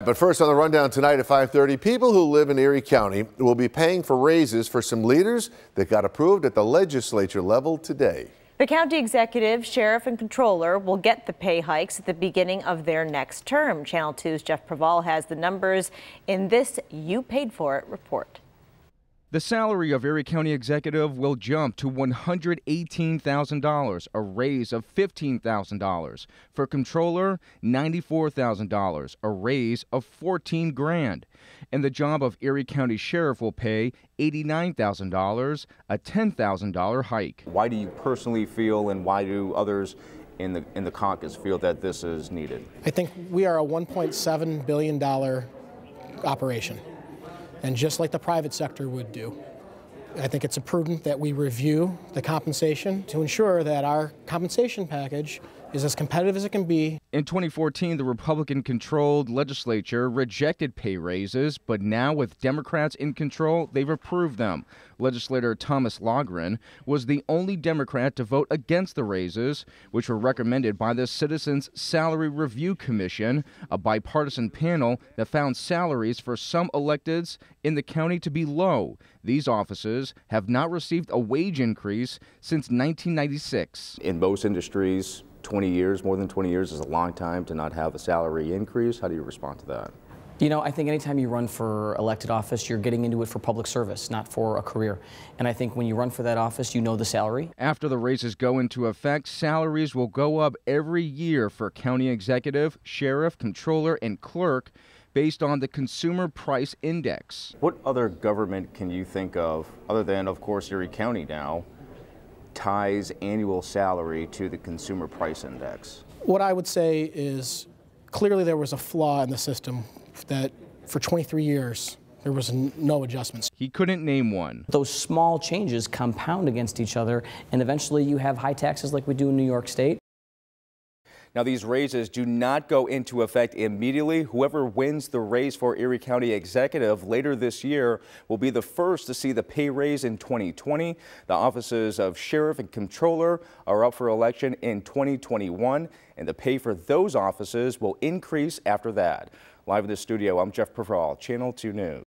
But first on the rundown tonight at 5:30, people who live in Erie County will be paying for raises for some leaders that got approved at the legislature level today. The county executive, sheriff, and controller will get the pay hikes at the beginning of their next term. Channel 2's Jeff Preval has the numbers in this You Paid For It report. The salary of Erie County executive will jump to $118,000, a raise of $15,000. For controller, $94,000, a raise of $14,000. And the job of Erie County sheriff will pay $89,000, a $10,000 hike. Why do you personally feel, and why do others in the caucus feel that this is needed? I think we are a $1.7 billion operation. And just like the private sector would do, I think it's prudent that we review the compensation to ensure that our compensation package is as competitive as it can be. In 2014, the Republican-controlled legislature rejected pay raises, but now with Democrats in control, they've approved them. Legislator Thomas Logren was the only Democrat to vote against the raises, which were recommended by the Citizens Salary Review Commission, a bipartisan panel that found salaries for some electeds in the county to be low. These offices have not received a wage increase since 1996. In most industries, 20 years, more than 20 years is a long time to not have a salary increase. How do you respond to that? You know, I think anytime you run for elected office, you're getting into it for public service, not for a career. And I think when you run for that office, you know the salary. After the raises go into effect, salaries will go up every year for county executive, sheriff, controller, and clerk based on the Consumer Price Index. What other government can you think of, other than, of course, Erie County now, ties annual salary to the Consumer Price Index? What I would say is clearly there was a flaw in the system that for 23 years there was no adjustments. He couldn't name one. Those small changes compound against each other, and eventually you have high taxes like we do in New York State. Now, these raises do not go into effect immediately. Whoever wins the race for Erie County executive later this year will be the first to see the pay raise in 2020. The offices of sheriff and controller are up for election in 2021, and the pay for those offices will increase after that. Live in the studio, I'm Jeff Preval, Channel 2 News.